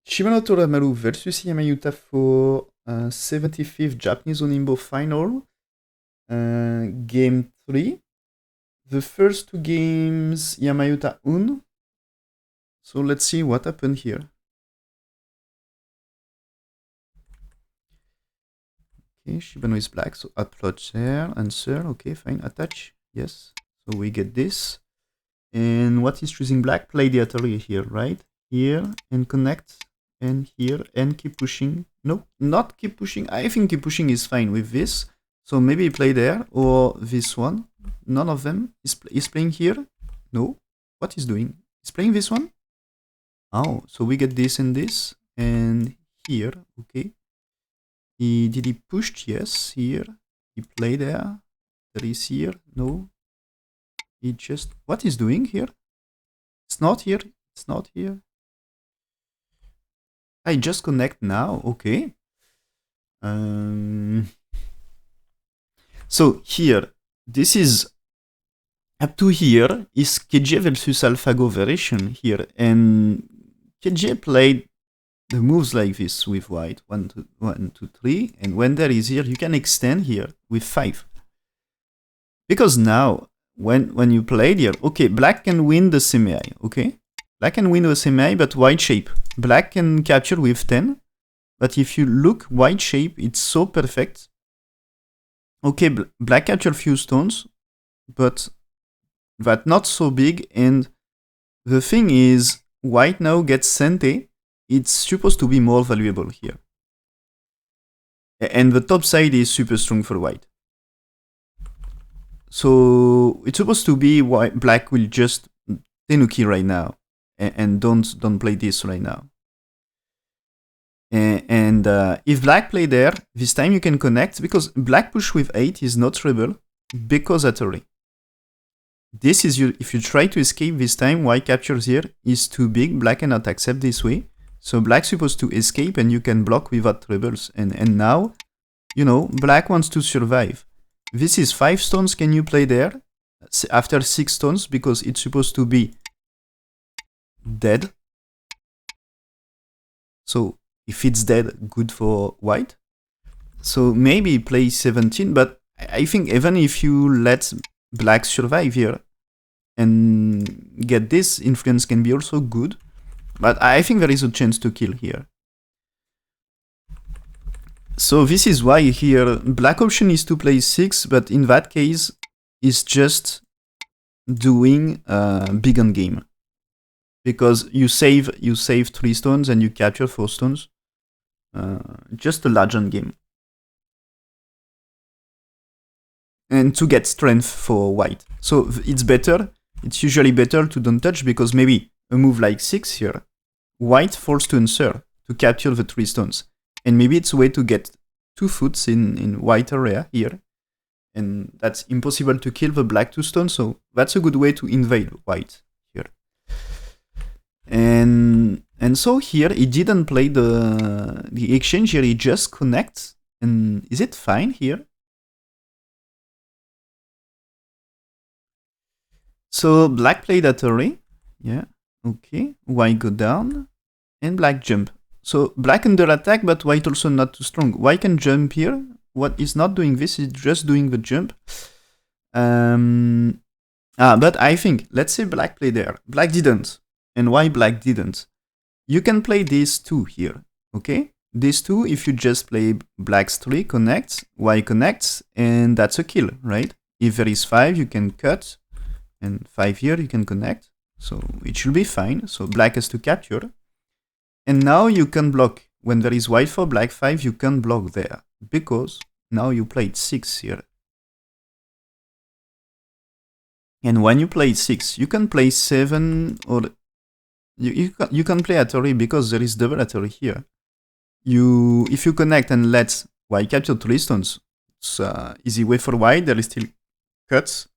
Shibano Toramaru versus Iyama Yuta for 75th Japanese Honinbo final. Game 3. The first two games, Iyama Yuta won. So let's see what happened here. Okay, Shibano is black, so upload there, answer, okay, fine, attach, yes. So we get this. And what is choosing black? Play the Atari here, right? Here, and connect, and here, and keep pushing. No, not keep pushing. I think keep pushing is fine with this. So maybe play there, or this one. None of them is playing here. No, what is doing? Is playing this one? Oh, so we get this and this, and here, okay. Did he pushed? Yes, here. He played there. There is here. No. He just... What is doing here? It's not here. It's not here. I just connect now. Okay. So here, this is... Up to here is KJ versus AlphaGo variation here. And KJ played the moves like this with white, 1, 2, 3, and when there is here, you can extend here with 5. Because now, when you played here, okay, black can win the semi, okay? Black can win the semi, but white shape. Black can capture with 10, but if you look, white shape, it's so perfect. Okay, black capture few stones, but that not so big, and the thing is, white now gets Sente. It's supposed to be more valuable here. And the top side is super strong for white. So it's supposed to be white, black will just tenuki right now. And don't play this right now. And if black play there, this time you can connect, because black push with 8 is not rebel, because Atari. This is if you try to escape this time, white captures here is too big, black cannot accept this way. So black's supposed to escape and you can block without rebels. And now, you know, black wants to survive. This is 5 stones, can you play there? After 6 stones, because it's supposed to be dead. So if it's dead, good for white. So maybe play 17, but I think even if you let black survive here and get this, influence can be also good. But I think there is a chance to kill here. So this is why here black option is to play 6, but in that case is just doing big on game, because you save 3 stones and you capture 4 stones. Just a large on game, and to get strength for white. So it's better. It's usually better to don't touch, because maybe a move like 6 here, white forced to answer to capture the 3 stones. And maybe it's a way to get 2 foots in white area here. And that's impossible to kill the black 2 stones, so that's a good way to invade white here. And so here, he didn't play the exchange here, he just connects. And is it fine here? So black played Atari, yeah. Okay, white go down, and black jump. So black under attack, but white also not too strong. White can jump here. What is not doing this is just doing the jump. But I think, let's say black played there. Black didn't. And why black didn't? You can play these 2 here, okay? These 2, if you just play black's 3, connects, white connects, and that's a kill, right? If there is 5, you can cut, and 5 here, you can connect. So it should be fine. So black has to capture. And now you can block. When there is white for black 5, you can block there, because now you played 6 here. And when you play 6, you can play 7, or you can play Atari, because there is double Atari here. If you connect and let white capture 3 stones, it's easy way for white. There is still cuts.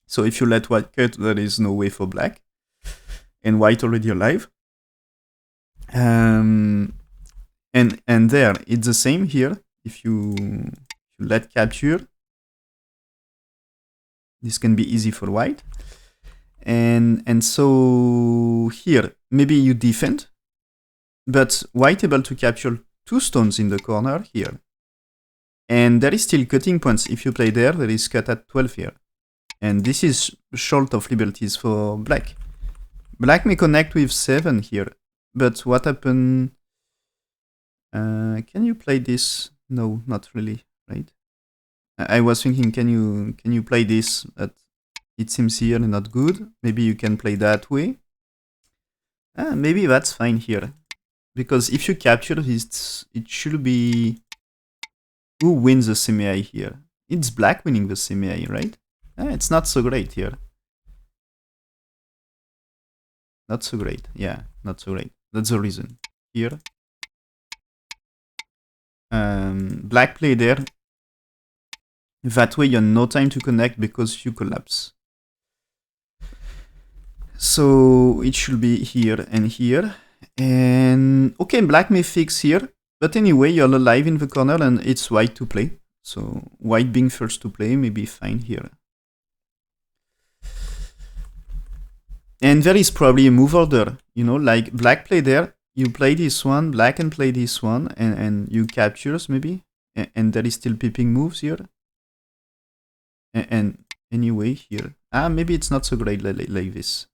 So if you let white cut, there is no way for black. And white already alive. And there, it's the same here. If you let capture, this can be easy for white. And so here, maybe you defend, but white able to capture 2 stones in the corner here. And there is still cutting points. If you play there, there is cut at 12 here. And this is short of liberties for black. Black may connect with 7 here. But what happened? Can you play this? No, not really, right? I was thinking, can you play this? But it seems here not good. Maybe you can play that way. Maybe that's fine here. Because if you capture this, it should be... Who wins the semi here? It's black winning the semi, right? It's not so great here. Not so great. Yeah, not so great. That's the reason. Here. Black play there. That way you have no time to connect because you collapse. So it should be here and here. And okay, black may fix here. But anyway, you're alive in the corner and it's white to play. So white being first to play may be fine here. And there is probably a move order, you know, like black play there, you play this one, black can play this one, and you captures maybe, and there is still peeping moves here. And anyway here, maybe it's not so great like this.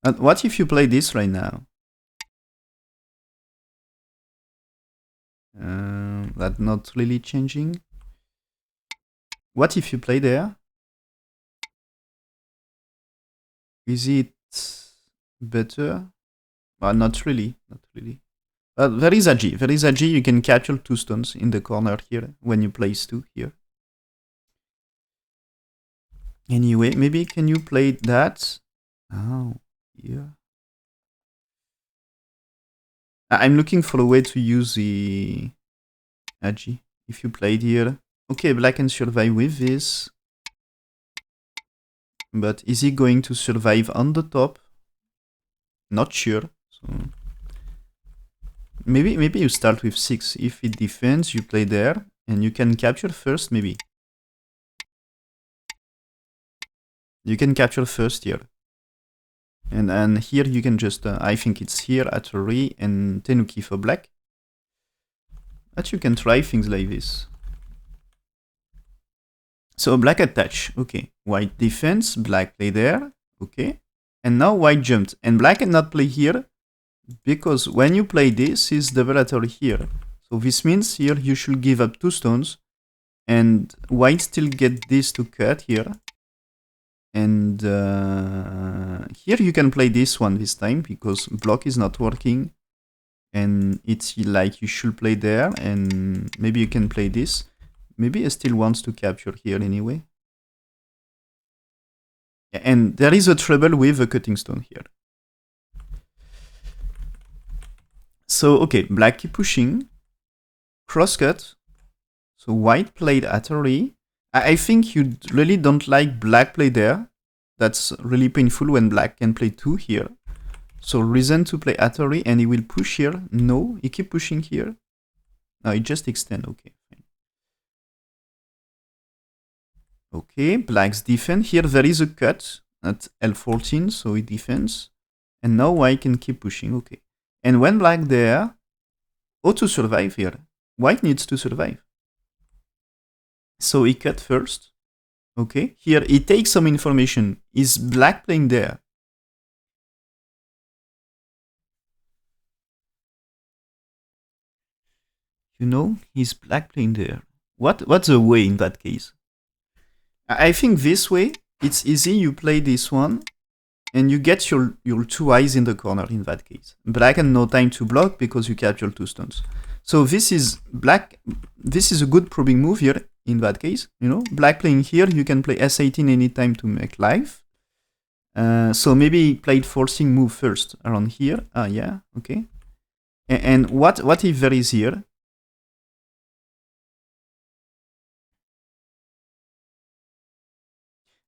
And what if you play this right now? That's not really changing. What if you play there? Is it better? Well, not really, not really. There is a G. There is a G. You can capture 2 stones in the corner here when you place 2 here. Anyway, maybe can you play that? Oh, yeah. I'm looking for a way to use the Agi. If you played here, okay, black can survive with this. But is he going to survive on the top? Not sure. So maybe you start with 6. If it defends, you play there, and you can capture first. Maybe you can capture first here, and here you can just. I think it's here at Ri and Tenuki for black. But you can try things like this. So black attach, okay. White defense, black play there, okay. And now white jumped, and black cannot play here, because when you play this, is develatory here. So this means here you should give up 2 stones, and white still get this to cut here. And here you can play this one this time, because block is not working. And it's like you should play there, and maybe you can play this. Maybe I still wants to capture here anyway. And there is a trouble with the cutting stone here. So, okay, black keep pushing. Crosscut. So white played Atari. I think you really don't like black play there. That's really painful when black can play 2 here. So reason to play Atari, and he will push here. No, he keep pushing here. No, he just extend, okay. Okay, black's defend. Here there is a cut at L14, so he defends. And now white can keep pushing, okay. And when black there, to survive here. White needs to survive. So he cut first. Okay, here he takes some information. Is black playing there? You know, is black playing there? What's the way in that case? I think this way, it's easy. You play this one, and you get your 2 eyes in the corner in that case. Black had no time to block because you capture 2 stones. So this is black. This is a good probing move here in that case. You know, black playing here, you can play S18 anytime to make life. So maybe he played forcing move first around here. Yeah, okay. And what if there is here?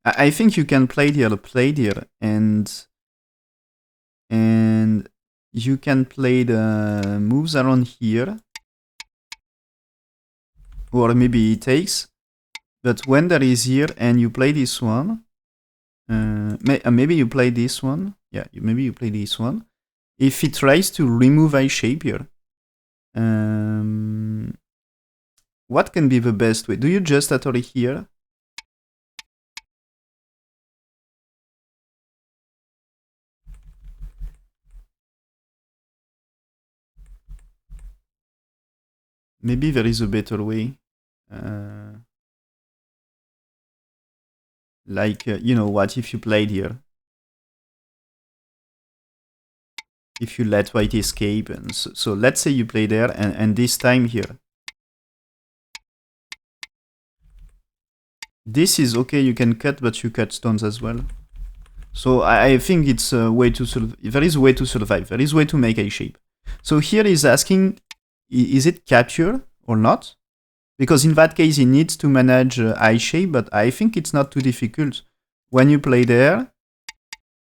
I think you can play here, and you can play the moves around here, or maybe he takes. But when there is here and you play this one, Maybe you play this one. Yeah, maybe you play this one. If he tries to remove eye shape here, what can be the best way? Do you just Hattori here? Maybe there is a better way. You know what, if you played here, if you let white escape, and so let's say you play there, and this time here, this is okay, you can cut, but you cut stones as well. So I think it's a way to there is a way to survive, there is a way to make a shape. So here he's asking, is it capture or not? Because in that case, he needs to manage eye shape, but I think it's not too difficult. When you play there,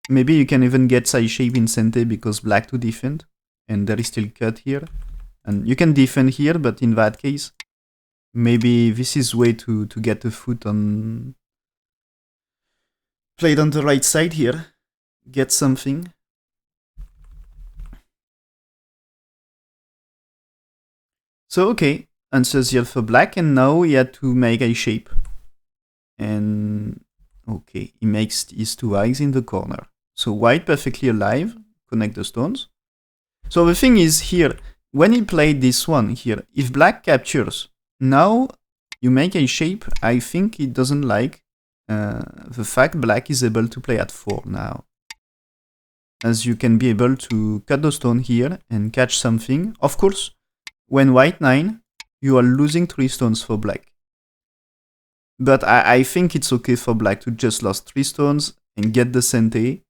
maybe you can even get eye shape in Sente because black to defend, and there is still cut here. And you can defend here, but in that case, maybe this is way to get the foot on... Played on the right side here, get something. So okay, answers here for black, and now he had to make a shape. And okay, he makes his two eyes in the corner. So white perfectly alive, connect the stones. So the thing is here, when he played this one here, if black captures, now you make a shape, I think he doesn't like the fact black is able to play at 4 now. As you can be able to cut the stone here and catch something. Of course, when white 9, you are losing 3 stones for black. But I think it's okay for black to just lose 3 stones and get the Sente.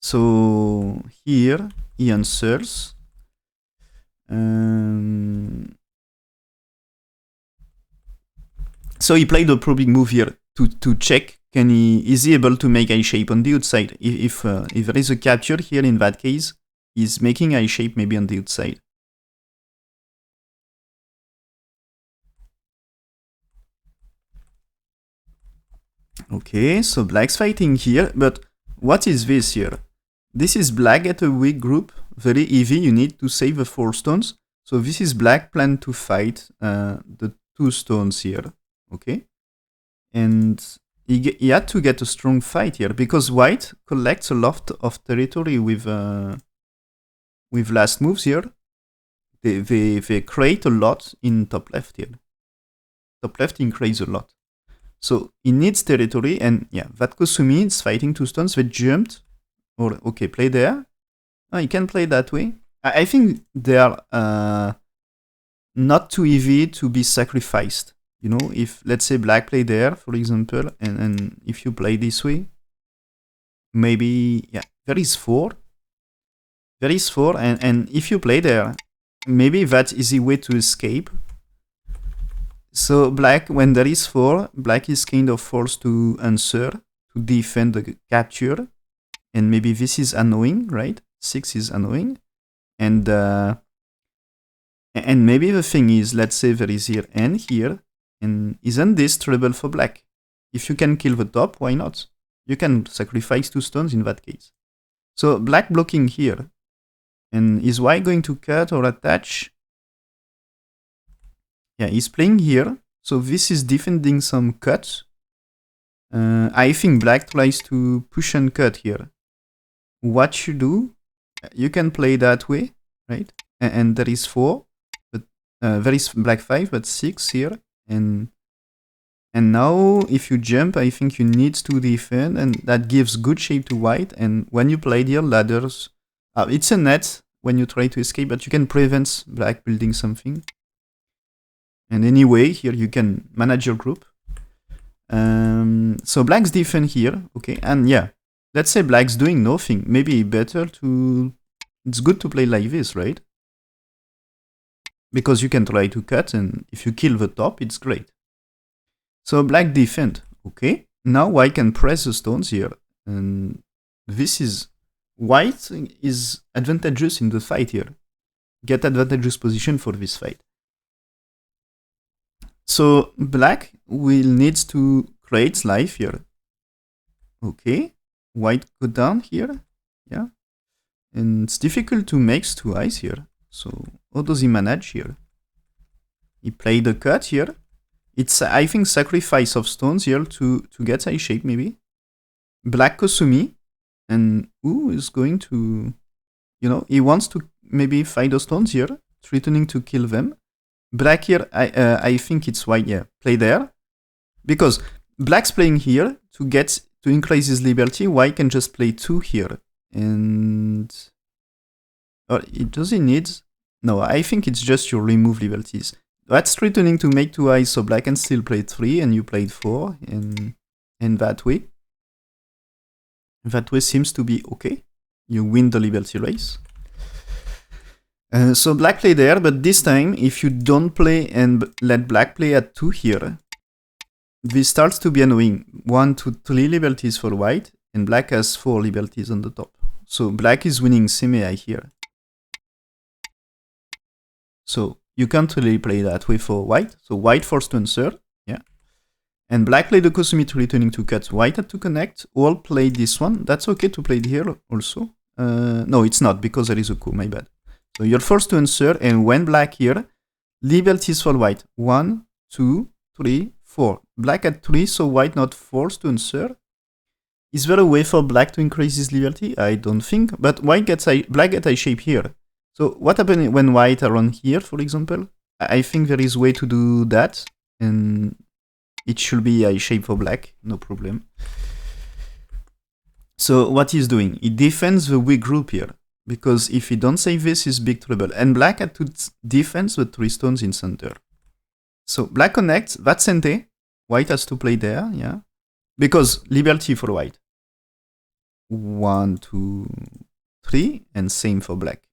So here he answers. So he played a probing move here to check is he able to make a shape on the outside. If there is a capture here, in that case, he's making a shape maybe on the outside. Okay, so black's fighting here, but what is this here? This is black at a weak group, very heavy, you need to save the 4 stones. So this is black plan to fight the 2 stones here, okay? And he had to get a strong fight here, because white collects a lot of territory with last moves here. They create a lot in top left here. Top left increase a lot. So he needs territory, and yeah, that Kosumi is fighting 2 stones, they jumped. Or, okay, play there. Oh, he can play that way. I think they are not too heavy to be sacrificed. You know, if, let's say, black play there, for example, and if you play this way, maybe, yeah, there is 4. There is 4, and if you play there, maybe that's easy way to escape. So black, when there is 4, black is kind of forced to answer, to defend the capture. And maybe this is annoying, right? 6 is annoying. And maybe the thing is, let's say there is here N here, and isn't this trouble for black? If you can kill the top, why not? You can sacrifice 2 stones in that case. So black blocking here. And is white going to cut or attach? Yeah, he's playing here. So this is defending some cuts. I think black tries to push and cut here. What you do, you can play that way, right? And there is 4, but there is black 5, but 6 here. And now if you jump, I think you need to defend, and that gives good shape to white. And when you play here, ladders, it's a net when you try to escape, but you can prevent black building something. And anyway, here you can manage your group. So black's defend here, okay, and yeah, let's say black's doing nothing. Maybe better to... It's good to play like this, right? Because you can try to cut, and if you kill the top, it's great. So black defend, okay. Now white can press the stones here, and this is... White is advantageous in the fight here. Get advantageous position for this fight. So black will need to creates life here. Okay, white go down here, yeah. And it's difficult to make two eyes here. So how does he manage here? He played a cut here. It's, I think, sacrifice of stones here to get eye shape, maybe. Black Kosumi. And who is going to... You know, he wants to maybe fight the stones here, threatening to kill them. Black here, I think it's white, yeah. Play there. Because black's playing here to increase his liberty. White can just play 2 here. And... does he need... No, I think it's just you remove liberties. That's threatening to make 2 eyes, so black can still play 3 and you played 4, and that way. That way seems to be okay. You win the liberty race. So black play there, but this time, if you don't play and let black play at 2 here, this starts to be annoying. 1 to 3 liberties for white, and black has 4 liberties on the top. So black is winning semi-eye here. So you can't really play that way for white. So white forced to answer, yeah. And black played the Kosumi returning to cut. White had to connect. All played this one. That's okay to play here also. No, it's not, because there is a coup, my bad. So you're forced to answer, and when black here, liberties for white. 1, 2, 3, 4. Black at 3, so white not forced to answer. Is there a way for black to increase his liberty? I don't think, but black gets eye shape here. So what happens when white are on here, for example? I think there is a way to do that, and it should be eye shape for black, no problem. So what he's doing, he defends the weak group here, because if he don't save this, is big trouble. And black had to defend the 3 stones in center. So black connects, that's Sente. White has to play there, yeah. Because liberty for white. 1, 2, 3, and same for black.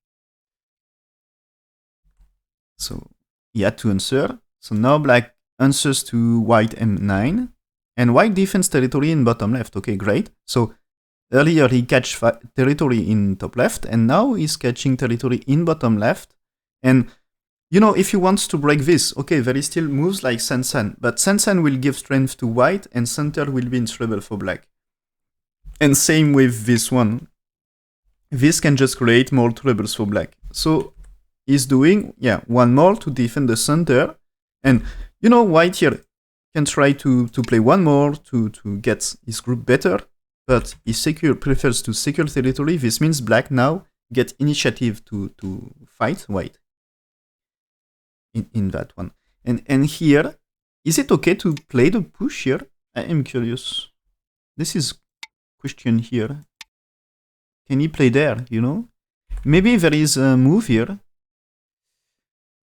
So he had to answer. So now black answers to white M9. And white defends territory in bottom left. Okay, great. So earlier he catch territory in top left, and now he's catching territory in bottom left. And you know, if he wants to break this, okay, there is still moves like Sansan, but Sansan will give strength to white, and center will be in trouble for black. And same with this one. This can just create more troubles for black. So he's doing, yeah, 1 more to defend the center. And, you know, white here can try to play 1 more to get his group better. But he prefers to secure territory. This means black now get initiative to fight white. In that one. And here, is it okay to play the push here? I am curious. This is question here. Can he play there, you know? Maybe there is a move here.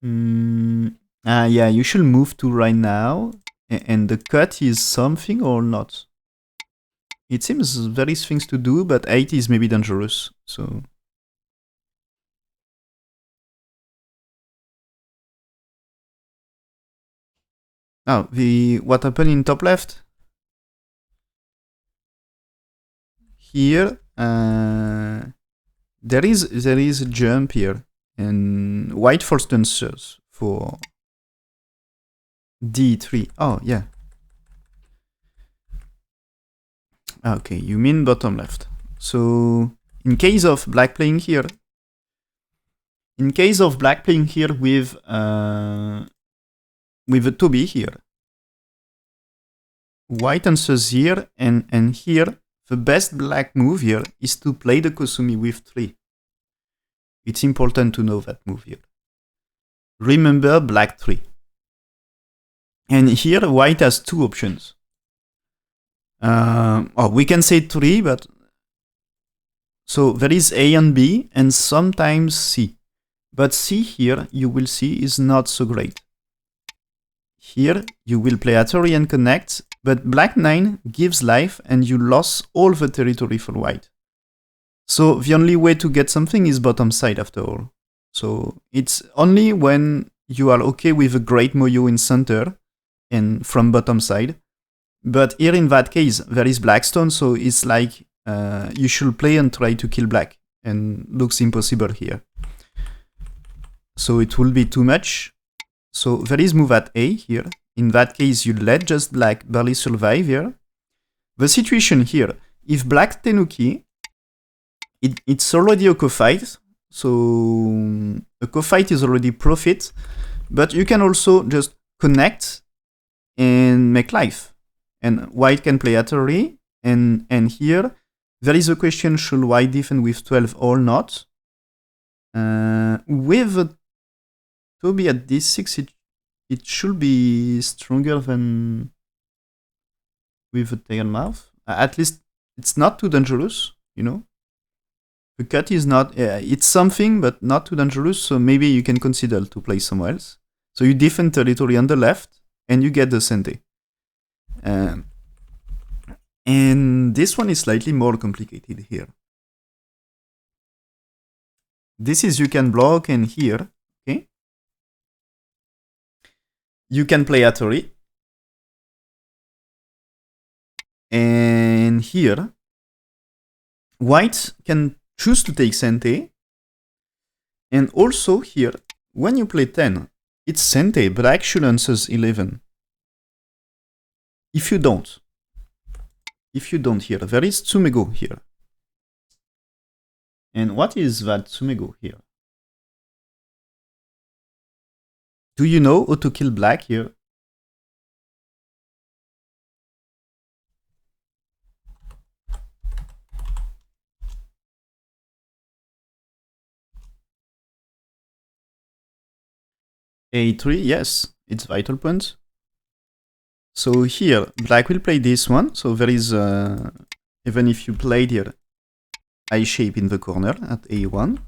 Yeah, you should move to right now. And the cut is something or not? It seems there is things to do, but 8 is maybe dangerous. So... Oh, what happened in top left? Here, there is a jump here, and white forced answers for D3. Oh, yeah. Okay, you mean bottom left. So, in case of black playing here, with a Toby here, white answers here, and here, the best black move here is to play the Kosumi with 3. It's important to know that move here. Remember black 3. And here, white has 2 options. We can say 3, but... So there is A and B, and sometimes C. But C here, you will see, is not so great. Here, you will play Atari and connect, but black 9 gives life and you lost all the territory for white. So the only way to get something is bottom side after all. So it's only when you are okay with a great Moyo in center and from bottom side. But here in that case, there is Blackstone, so it's like you should play and try to kill black, and looks impossible here. So it will be too much. So there is move at A here, In that case, you let just black barely survive here. The situation here, if black tenuki, it's already a co-fight, so a co-fight is already profit, but you can also just connect and make life. And white can play Atari, and here there is a question, should white defend with 12 or not? With Toby at d6, it should be stronger than with a tail mouth. At least it's not too dangerous, you know. The cut is not, it's something, but not too dangerous, so maybe you can consider to play somewhere else. So you defend territory on the left, and you get the sente. And this one is slightly more complicated here. This is you can block, and here, okay? You can play Atari. And here, white can choose to take sente. And also here, when you play 10, it's sente, black should answer 11. If you don't here, there is tsumego here. And what is that tsumego here? Do you know how to kill black here? A3, yes, it's vital point. So here, black will play this one. So there is, even if you played here, I shape in the corner at A1.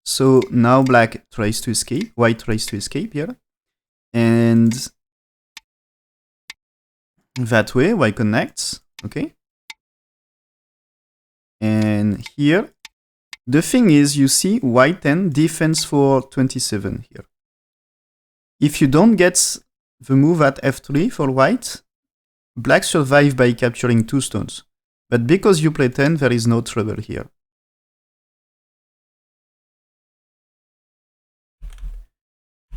So now black tries to escape, white tries to escape here. And that way, white connects, okay? And here, the thing is, you see white 10 defense for 27 here. If you don't get the move at f3 for white, black survive by capturing 2 stones. But because you play 10, there is no trouble here.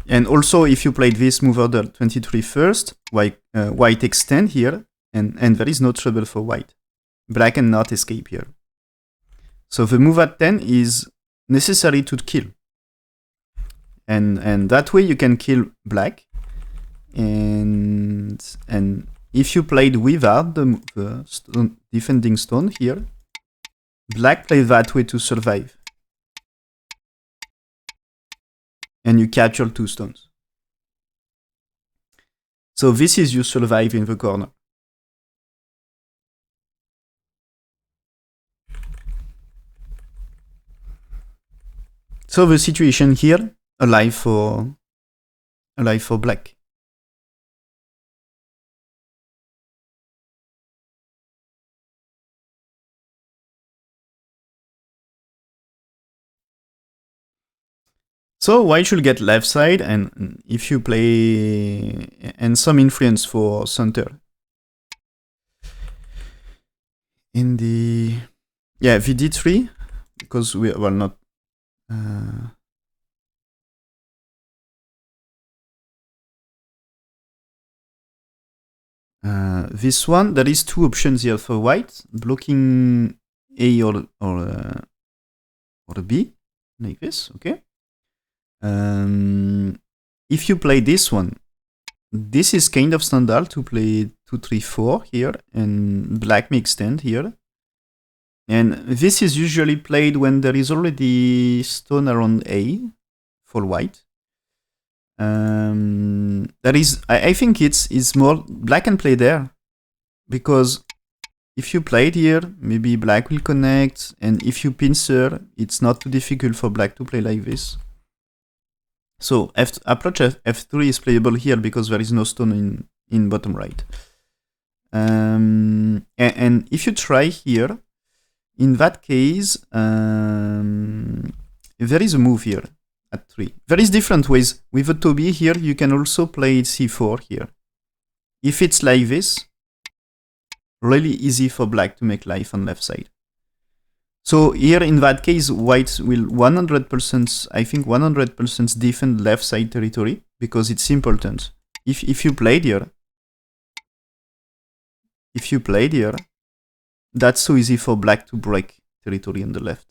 And also, if you played this move order 23 first, white extend here, and there is no trouble for white. Black cannot escape here. So the move at 10 is necessary to kill. And that way you can kill black. And if you played without the defending stone here, black plays that way to survive. And you capture 2 stones. So this is you survive in the corner. So the situation here, alive for black. So white should get left side, and if you play, and some influence for center. In the, yeah, VD3, because we are not, this one, there is 2 options here for white, blocking A or B, like this, okay? If you play this one, this is kind of standard to play 2, 3, 4 here, and black may extend here. And this is usually played when there is already stone around A for white. That is, I think it's more black can play there, because if you play it here, maybe black will connect, and if you pincer, it's not too difficult for black to play like this. So approach f3 is playable here because there is no stone in bottom right. And if you try here, in that case, there is a move here at 3. There is different ways. With a Toby here, you can also play c4 here. If it's like this, really easy for black to make life on left side. So here, in that case, white will 100%, I think 100% defend left side territory, because it's important. if you played here, that's so easy for black to break territory on the left.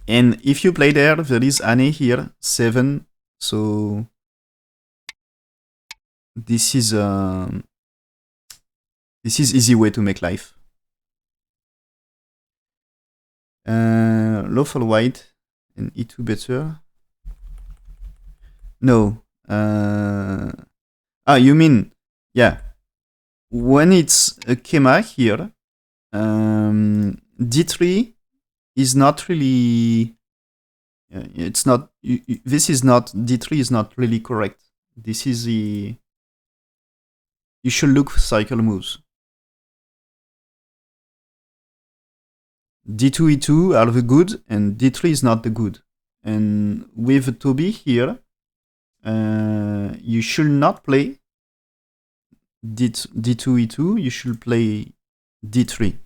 And if you play there is Ane here, 7, so this is easy way to make life. Lawful white and E2 better. No. You mean, yeah. When it's a Kema here, D3 is not really. It's not. This is not. D3 is not really correct. This is the. You should look for cycle moves. D2, E2 are the good, and D3 is not the good. And with Toby here, you should not play D2, E2, you should play D3.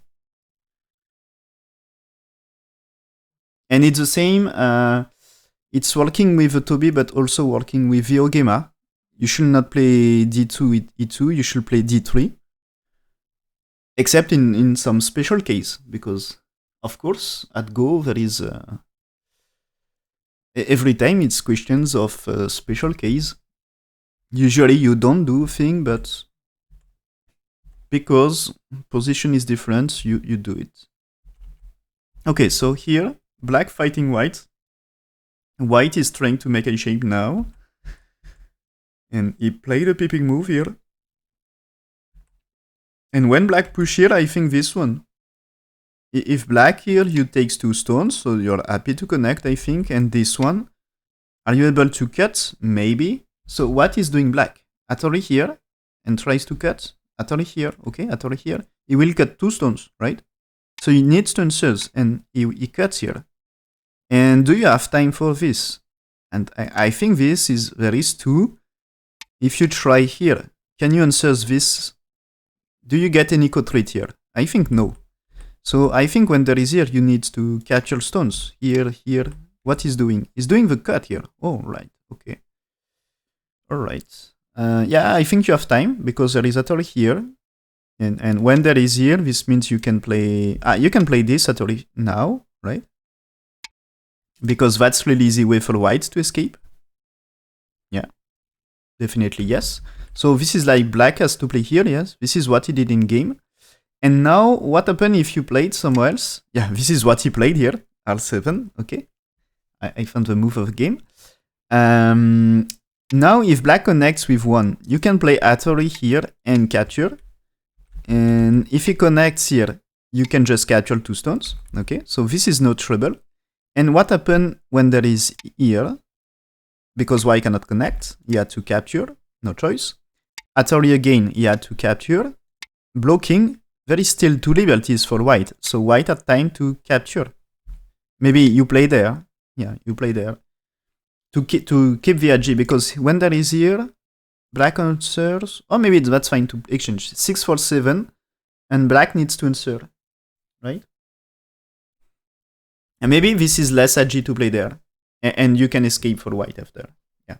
And it's the same, it's working with Toby, but also working with Viogema. You should not play D2, E2, you should play D3. Except in some special case, because, of course, at Go, there is... every time it's questions of special case. Usually you don't do thing, but because position is different, you do it. Okay, so here, black fighting white. White is trying to make a shape now. And he played a peeping move here. And when black push here, I think this one. If black here, you takes 2 stones, so you're happy to connect, I think. And this one, are you able to cut? Maybe. So what is doing black? Atori here, and tries to cut. Atori here, okay, Atori here. He will cut 2 stones, right? So he needs to answers, and he cuts here. And do you have time for this? And I think this is, there is 2. If you try here, can you answer this? Do you get any co-trait here? I think no. So I think when there is here, you need to capture stones. Here, here. What he's doing? He's doing the cut here. Oh, right. Okay. All right. Yeah, I think you have time because there is Atori here. And when there is here, this means you can play... you can play this Atori now, right? Because that's really easy way for white to escape. Yeah. Definitely yes. So this is like black has to play here, yes. This is what he did in game. And now, what happened if you played somewhere else? Yeah, this is what he played here, R7, okay. I found the move of the game. Now, if black connects with 1, you can play Atori here and capture. And if he connects here, you can just capture 2 stones, okay. So this is no trouble. And what happened when there is here? Because white cannot connect, he had to capture, no choice. Atori again, he had to capture. Blocking, there is still 2 liberties for white, so white had time to capture. Maybe you play there, yeah, you play there. To keep the edge, because when there is here, black answers, or maybe that's fine to exchange. 6 for 7, and black needs to answer, right? And maybe this is less edgy to play there. And you can escape for white after. Yeah.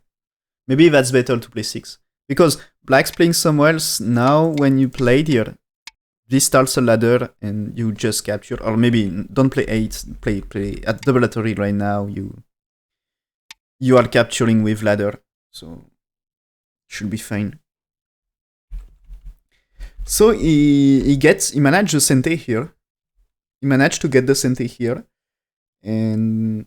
Maybe that's better to play 6. Because black's playing somewhere else. Now when you played here, this starts a ladder and you just capture. Or maybe don't play 8. Play at double Atori right now. You are capturing with ladder. So should be fine. So he managed the sente here. He managed to get the sente here. And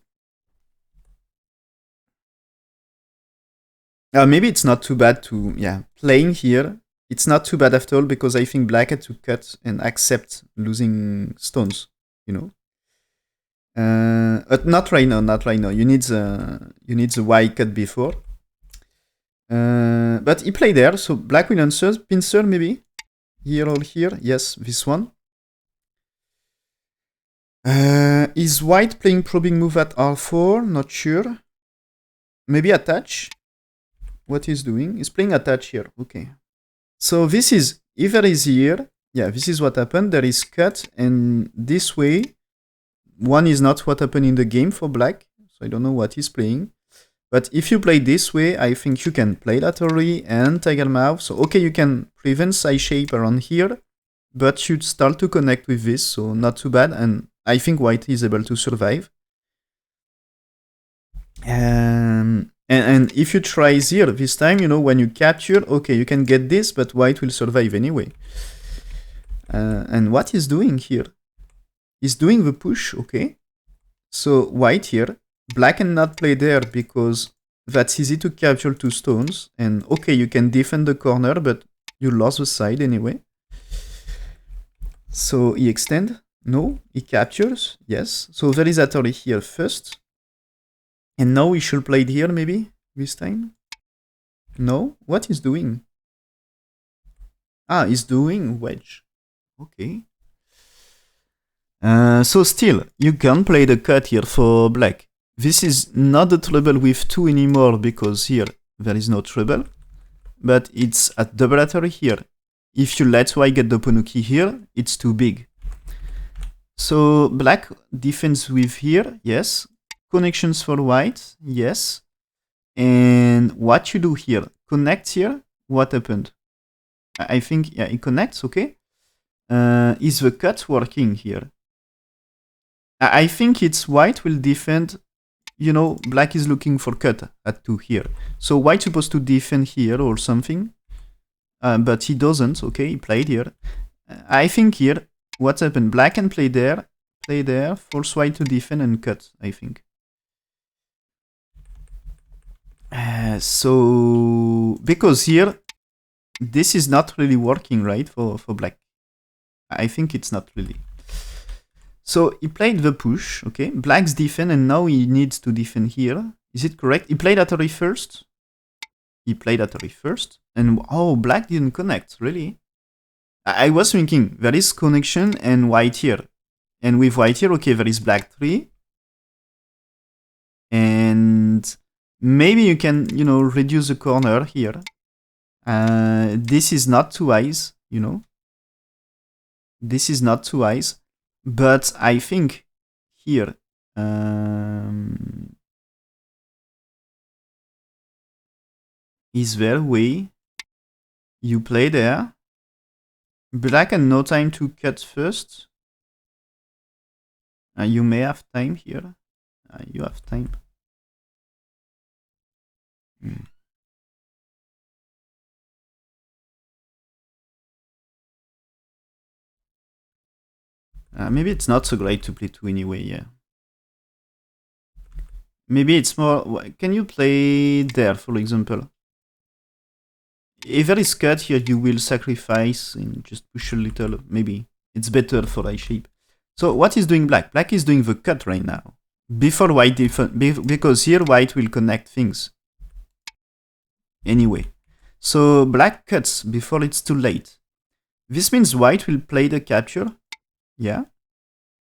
maybe it's not too bad to, yeah, playing here. It's not too bad after all because I think black had to cut and accept losing stones, you know. But not right now, not right now. You need the white cut before. But he played there, so black will answer. Pincer maybe here or here. Yes, this one. Is white playing probing move at R4? Not sure. Maybe attach. What he's doing? He's playing attach here. Okay. So this is, if there is here, yeah, this is what happened. There is cut, and this way, 1 is not what happened in the game for black. So I don't know what he's playing. But if you play this way, I think you can play laterally and Tiger Mouth. So okay, you can prevent side shape around here, but you start to connect with this, so not too bad. And I think white is able to survive. And if you try here this time, when you capture, okay, you can get this, but white will survive anyway. And what he's doing here? He's doing the push, okay? So white here, black cannot play there because that's easy to capture 2 stones. And okay, you can defend the corner, but you lost the side anyway. So he extend? No. He captures? Yes. So there is Atori here first. And now we should play it here maybe this time? No? What is doing? Ah, he's doing wedge. Okay. So still, you can play the cut here for black. This is not the trouble with 2 anymore because here there is no trouble. But it's at double Atori here. If you let white get the Ponuki here, it's too big. So black defends with here, yes. Connections for white, yes. And what you do here? Connect here? What happened? I think, yeah, it connects, okay. Is the cut working here? I think it's white will defend, black is looking for cut at 2 here. So white's supposed to defend here or something. But he doesn't, okay, he played here. I think here, what happened? Black can play there, force white to defend and cut, I think. So, because here, this is not really working, right, for black. I think it's not really. So, he played the push, okay, black's defend, and now he needs to defend here. Is it correct? He played Atori first. He played Atori first, and oh, black didn't connect, really? I was thinking, there is connection and white here. And with white here, okay, there is black 3. And maybe you can, reduce the corner here. This is not 2 eyes, This is not 2 eyes. But I think here, is there a way you play there? Black had no time to cut first. You may have time here. You have time. Maybe it's not so great to play 2 anyway, yeah. Maybe it's more... Can you play there, for example? If there is cut here, you will sacrifice and just push a little. Maybe it's better for eye shape. So what is doing black? Black is doing the cut right now. Before white, because here white will connect things. Anyway. So black cuts before it's too late. This means white will play the capture. Yeah.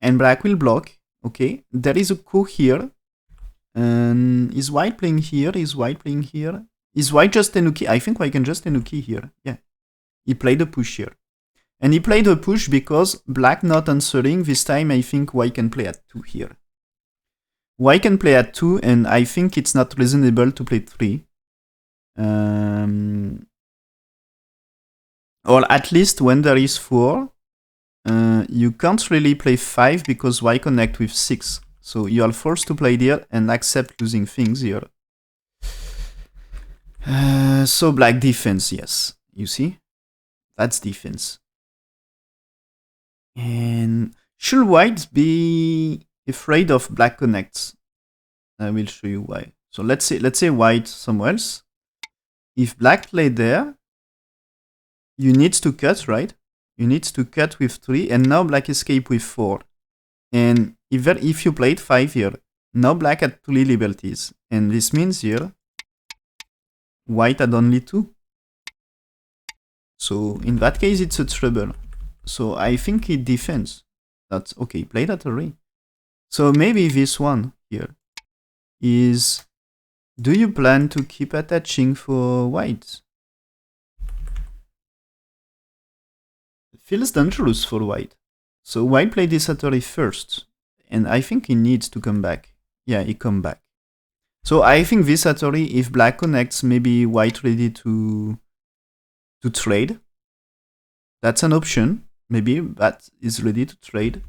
And black will block. Okay. There is a coup here. And is white playing here? Is white playing here? Is white just Tenuki? I think white can just Tenuki here. Yeah. He played a push here. And he played a push because black not answering. This time I think white can play at 2 here. White can play at 2 and I think it's not reasonable to play 3. Or at least when there is 4, you can't really play 5 because white connect with 6. So you are forced to play there and accept losing things here. So black defense, yes. You see? That's defense. And should white be afraid of black connects? I will show you why. So let's say white somewhere else. If black played there, you need to cut, right? You need to cut with 3, and now black escape with 4. And if you played 5 here, now black had 3 liberties. And this means here, white had only 2. So in that case, it's a trouble. So I think it defends. That's okay, play that array. So maybe this one here is, do you plan to keep attaching for white? It feels dangerous for white. So white played this array first. And I think he needs to come back. Yeah, he come back. So I think this Hattori, if black connects, maybe white ready to trade. That's an option. Maybe that is ready to trade.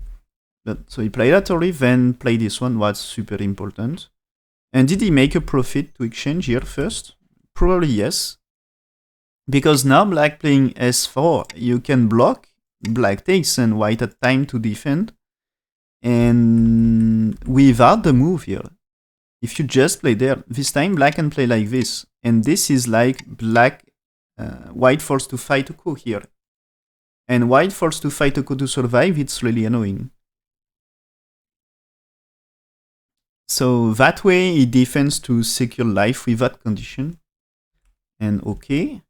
But so he played Hattori, then play this one. Was super important. And did he make a profit to exchange here first? Probably yes. Because now black playing S4, you can block, black takes, and white had time to defend. And without the move here, if you just play there, this time black can play like this. And this is like black, white forced to fight a coup here. And white forced to fight a coup to survive, it's really annoying. So that way he defends to secure life with that condition. And okay.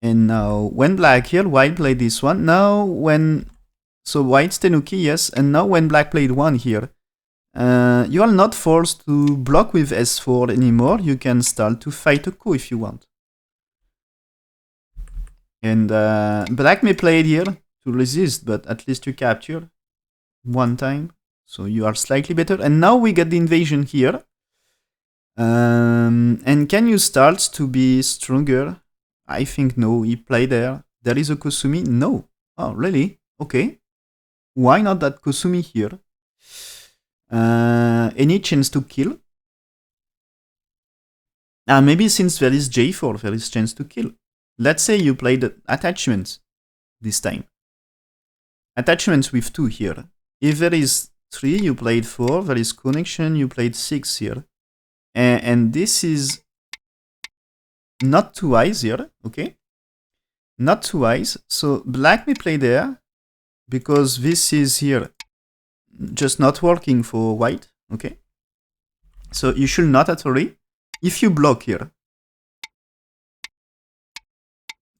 And now when black here, white played this one. Now when, so white's tenuki, yes. And now when black played one here, you are not forced to block with S4 anymore. You can start to fight a coup if you want. And black may play it here to resist, but at least you capture one time. So you are slightly better. And now we get the invasion here. And can you start to be stronger? I think no, he played there. There is a Kosumi? No. Oh, really? Okay. Why not that Kosumi here? Any chance to kill? Maybe since there is J4, there is chance to kill. Let's say you played attachments this time. Attachments with 2 here. If there is 3, you played 4. There is connection, you played 6 here. And this is not too wise here, okay? Not too wise. So black may play there because this is here just not working for white, okay? So you should not Hattori. If you block here,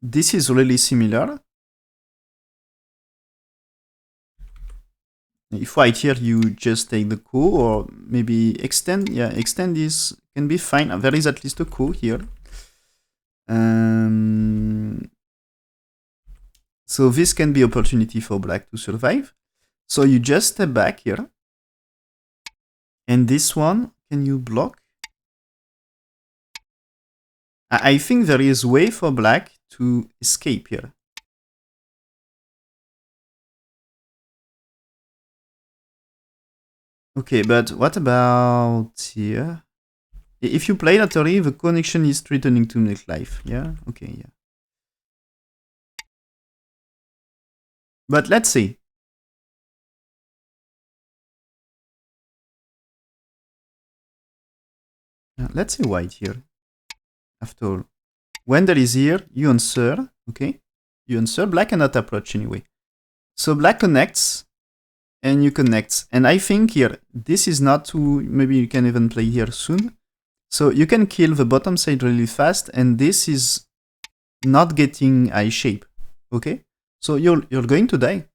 this is really similar. If white here, you just take the coup or maybe extend. Yeah, extend this can be fine. There is at least a coup here. So this can be opportunity for black to survive. So you just step back here. And this one, can you block? I think there is way for black to escape here. Okay, but what about here? If you play Hattori, the connection is returning to make life. Yeah, okay, yeah. But let's see. Let's say white here. After all, when there is here, you answer, okay? You answer, black cannot approach anyway. So black connects, and you connect. And I think here, this is not too, maybe you can even play here soon. So you can kill the bottom side really fast, and this is not getting eye shape, okay? So you're going to die.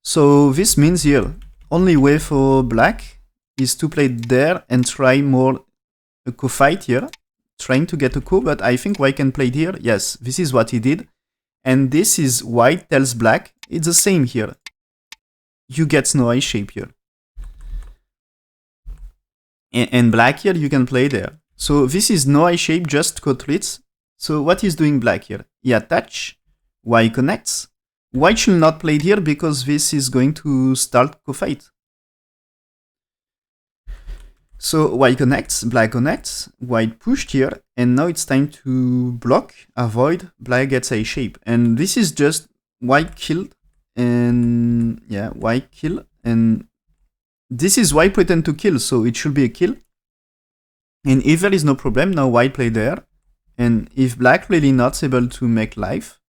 So this means here, only way for black is to play there and try more a coup fight here, trying to get a coup, but I think white can play it here. Yes, this is what he did. And this is white tells black, it's the same here. You get no eye shape here. And black here, you can play there. So this is no eye shape, just quadrits. So what is doing black here? He attach, white connects. White should not play it here because this is going to start co-fight. So white connects, black connects, white pushed here, and now it's time to block, avoid, black gets a shape. And this is just white killed, and yeah, white kill, and this is white pretend to kill, so it should be a kill. And if there is no problem, now white play there, and if black really not able to make life,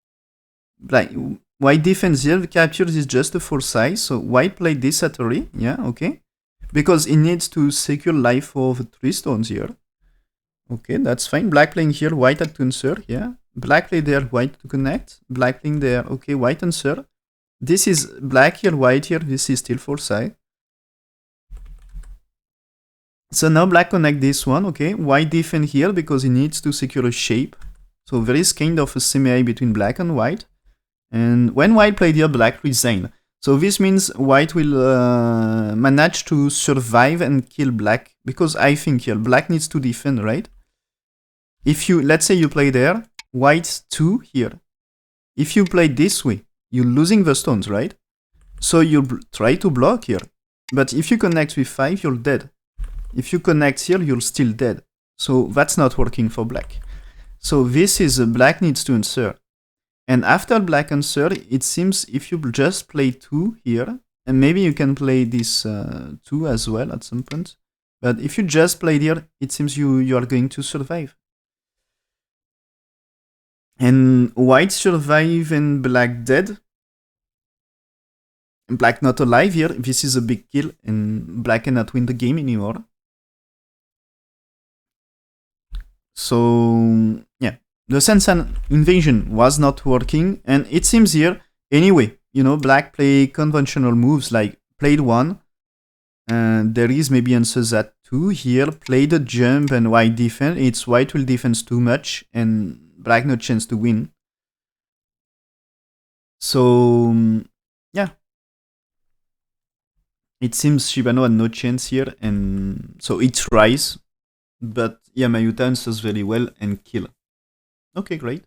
white defense here, captures is just a 4 size, so white played this Hattori, yeah, okay. Because it needs to secure life for the 3 stones here. Okay, that's fine. Black playing here, white had to answer, yeah. Black play there, white to connect. Black playing there, okay, white answer. This is black here, white here, this is still 4 side. So now black connect this one, okay. White defend here because he needs to secure a shape. So there is kind of a semi between black and white. And when white played here, black resign. So this means white will manage to survive and kill black, because I think here black needs to defend, right? If you, let's say you play there, white's 2 here. If you play this way, you're losing the stones, right? So you try to block here. But if you connect with 5, you're dead. If you connect here, you're still dead. So that's not working for black. So this is black needs to answer. And after black answer, it seems if you just play 2 here, and maybe you can play this 2 as well at some point. But if you just play here, it seems you are going to survive. And white survive and black dead. Black not alive here. This is a big kill, and black cannot win the game anymore. So yeah, the Sensan invasion was not working, and it seems here anyway. Black play conventional moves like played 1, and there is maybe answers at 2 here. Play the jump and white defend. It's white will defend too much, and black no chance to win. So yeah, it seems Shibano had no chance here, and so it tries, but Iyama answers very well and kill. Okay, great.